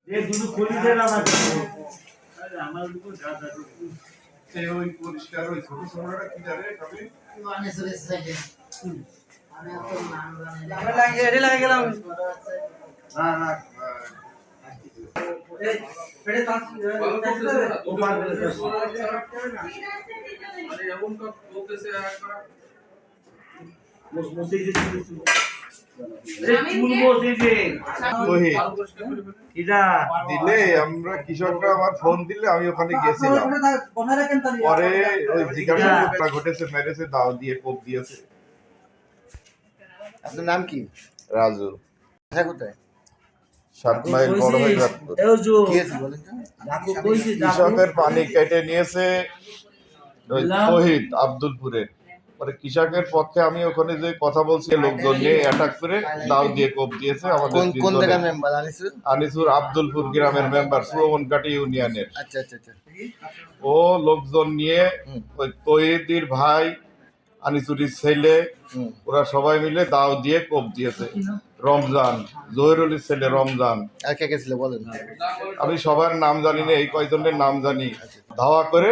ये দুটো খুলি দেন আমাকে আরে আমার দুটো দাদা সে ওই পরিষ্কার ওই ছোট ছোটটা কি জানে কবে মানে সরে সাইডে আমি তো নাম জানি না আমরা লাগে এডি লাগে গেলাম না না এই পেড়ে তাস ও পার করে আরে এমন তো বলতেছে একবার মুসি যে চুল বসে যে ওহে ইদা দিলে আমরা কৃষকরা আমার ফোন দিলে আমি ওখানে গেছিলাম পরে ওই জিজ্ঞাসা করতে ঘটেছে মেরেছে দাও দিয়ে কোপ দিয়েছে। আপনার নাম কি? রাজু। বাসা কোথায়? 7 মাইল বড় হয়ে গেল। কি আছে বলেন তো? কৃষকের পানি কেটে নিয়েছে ওই তহিদ আব্দুলপুরের। পরে কৃষকের পক্ষে আমি ওখানে যে কথা বলছি লোকজন নিয়ে অ্যাটাক করে দাও দিয়ে কোপ দিয়েছে আমাদের কোন জায়গার মেম্বার আনিসুর? আনিসুর আব্দুলপুর গ্রামের মেম্বার সুরমনকাটি ইউনিয়নের। আচ্ছা আচ্ছা আচ্ছা। ও লোকজন নিয়ে ওই তহিদের ভাই আনিসুরির ছেলে ওরা সবাই মিলে দাও দিয়ে কোপ দিয়েছে। রমজান জহিরুলের ছেলে রমজান আর কে কে ছিল বলেন? আমি সবার নাম জানি না, এই কয়জনের নাম জানি। ধাওয়া করে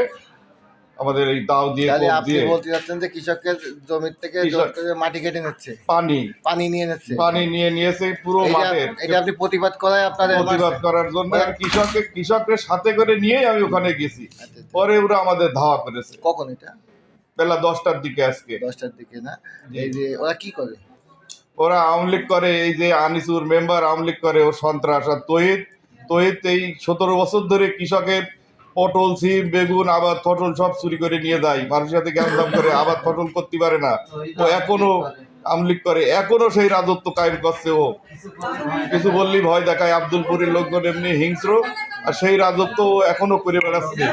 আমাদের এই দাও দিয়ে তাহলে কোপ আপনি দিয়ে বলতে চাচ্ছেন যে কৃষকের জমি থেকে জোর করে মাটি কেটে নিচ্ছে, পানি নিয়ে নিচ্ছে, পানি নিয়ে নিয়েছে পুরো মাঠের। এটা আপনি প্রতিবাদ করায় আপনাদের প্রতিবাদ করার জন্য কৃষকের সাথে করে নিয়ে আমি ওখানে গেছি। পরে ওরা আমাদের ধাওয়া করেছে। কখন এটা? বেলা 10টার দিকে। আজকে 10টার দিকে না? এই যে ওরা কি করে? ওরা আওয়ামী লীগ করে, এই যে আনিসুর মেম্বার আওয়ামী লীগ করে, ও সন্ত্রাস। আর তহিদ এই 17 বছর ধরে কৃষকের পটল সিম বেগুন আবাদ ফসল সব চুরি করে নিয়ে যায়, মানুষের সাথে গ্যাঞ্জাম করে আবাদ ফসল করতে পারে না। ও এখনো আওয়ামী লীগ করে, এখনো সেই রাজত্ব কায়েম করছে। ও কিছু বললেই ভয় দেখায়। আব্দুলপুরের লোকজন এমনি হিংস্র, আর সেই রাজত্ব ও এখনো করে বেড়াচ্ছে,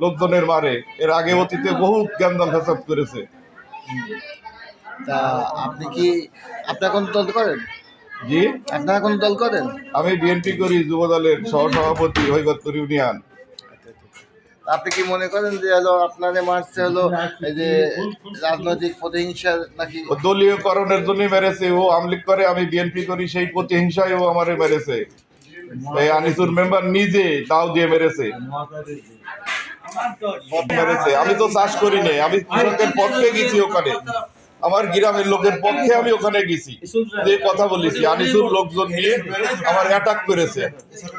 লোকজনের মারে। এর আগে অতীতে বহু গ্যাঞ্জাম ফ্যাসাদ করেছে। তা আপনি কি আপনার কোন দল করেন? জি, আপনারা কোন দল করেন? আমি বিএনপি করি, যুব দলের সহসভাপতি হরিগতপুর ইউনিয়ন। আপনি কি মনে করেন যে হলো আপনাদের মারছে হলো এই যে রাজনৈতিক প্রতিহিংসা নাকি? ও দলীয়করণের জন্য মেরেছে। ও আওয়ামী লীগ করে, আমি বিএনপি করি, সেই প্রতিহিংসায় ও আমারে মেরেছে। এই আনিসুর মেম্বার নিজে দাও দিয়ে মেরেছে। আমি তো চাষ করি নাই, আমি কৃষকের পক্ষে গেছি ওখানে, আমার গ্রামের লোকের পক্ষে আমি ওখানে গেছি, যে কথা বলেছি। আনিসুর লোকজন নিয়ে আমার অ্যাটাক করেছে।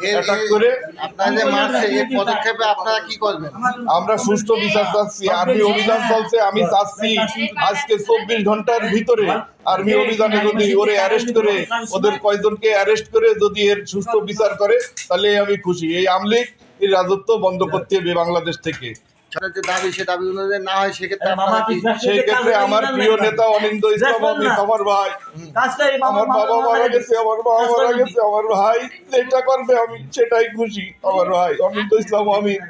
অ্যাটাক করে আপনাদের মারছে, এই পদক্ষেপে আপনারা কি করবেন? আমরা সুষ্ঠু বিচার চাচ্ছি। আর্মি অভিযান চলছে, আমি চাচ্ছি আজকে 24 ঘন্টার ভিতরে আর্মি অভিযানে যদি ওরে অ্যারেস্ট করে, ওদের কয়জনকে অ্যারেস্ট করে যদি এর সুষ্ঠু বিচার করে, তাহলে আমি খুশি। এই আওয়ামী লীগ এই রাজত্ব বন্ধ করতে হবে বাংলাদেশ থেকে। যে দাবি, সে দাবি অনুযায়ী না হয় সেক্ষেত্রে আপনারা কি? সেই ক্ষেত্রে আমার প্রিয় নেতা অনিন্দ ইসলাম অমিত, আমার ভাই, আমার বাবা মারা গেছে, আমার মা মারা গেছে, আমার ভাই যেটা করবে আমি সেটাই খুশি। আমার ভাই অনিন্দ ইসলাম অমিত,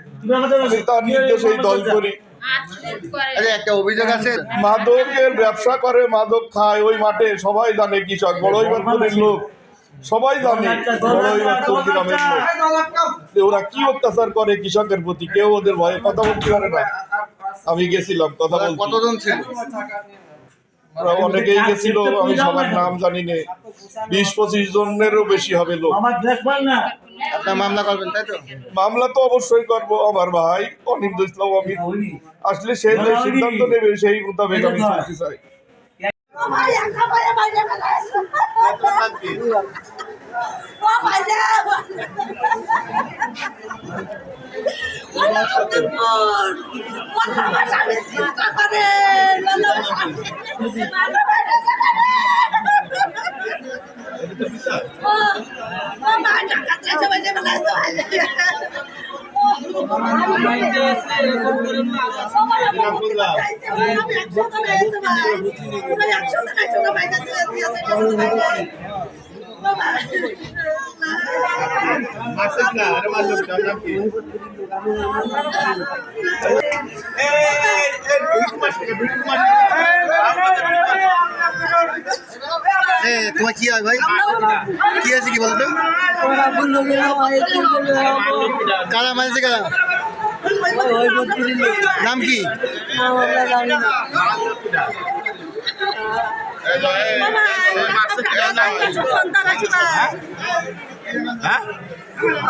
আমি তার নির্দেশেই দল করি। একটা অভিযোগ আছে, মাদকের ব্যবসা করে, মাদক খায় ওই মাঠে, সবাই জানে। কৃষক বড়ইবাদপুরের লোক সবাই জানে, বড়ইবাদপুর গ্রামের লোক। ওরা কি অত্যাচার করে কৃষকের প্রতি, কেউ ওদের ভয়ে কথা বলতে পারে না। আমি গেছিলাম, কথা বলতে। কতজন ছিল? ওরা অনেকেই গেছিল, আমি সবার নাম জানি না, 20-25 জনেরও বেশি হবে লোক। আপনার মামলা করবেন তাই তো? মামলা তো অবশ্যই করবো। আমার ভাই অনিন্দ ইসলাম অমিত আসলে সে যে সিদ্ধান্ত নেবে সেই মোতাবেক আমি চলতে চাই। তোমার কি হয় ভাই? কি আছে কি বলতো? কারা মারছে কারা? নাম কি?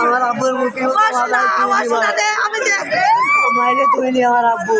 আমার আব্বুর মুখে আমি মাইলে তুইনি আমার আব্বু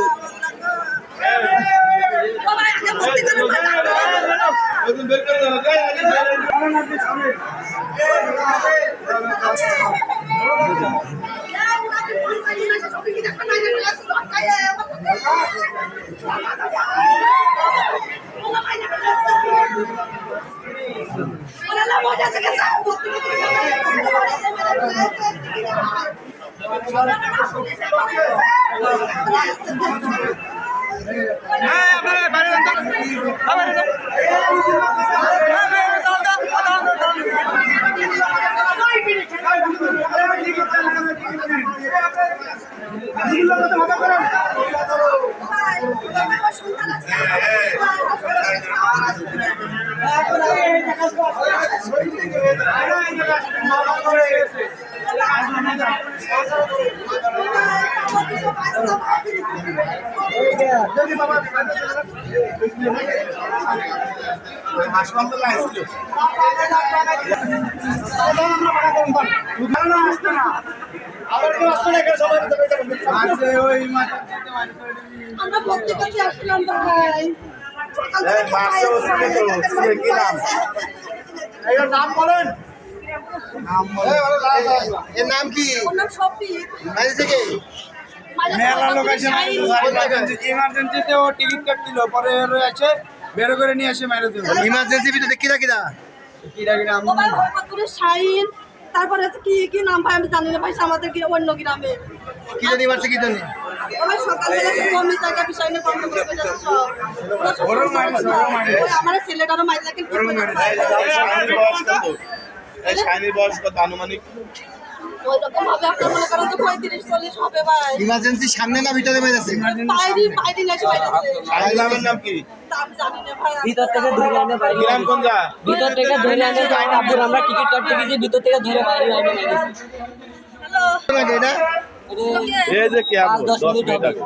আমরা ভর্তি করতে আসলাম ভাই নাম বলেন এর নাম কি ওনার শপিং বাইরে থেকে ইমার্জেন্সিতে ও টিকিট কাটছিল পরে আছে বের করে নিয়ে আসে মাইরে দেবে ইমার্জেন্সি ভিতরে কিরা কিরা কিরা কিরা ও ভাই হরপাতুরে শাইন তারপরে আছে কি কি নাম ভাই আমি জানি না ভাই আমাদের কি অন্য গ্রামে কি জানি মারছে কি জানি ও ভাই সকালবেলা কমি জায়গা বিষয় নিয়ে কম করে যাচ্ছে সব ওই আমার ছেলেটারও মাইজা কিন্তু শাইনির বয়স কত আনুমানিক? ওই রকম ভাবে আপনার মনে করেন যে 35-40 হবে ভাই ইমার্জেন্সি সামনে না ভিতরে মেরেছে বাইরে না সবাই আছে শাইনির নাম কি? আমি জানি না ভাই ভিতর থেকে ধরে আনে বাইরে গ্রাম কোন যা? ভিতর থেকে ধরে আনে আব্বুর আমরা টিকিট কাটতে গেছি ভিতর থেকে ধরে বাইরে বাইরে নিয়ে গেছি হ্যালো এটা এই যে কি আপু 5-10 মিনিট হবে আগে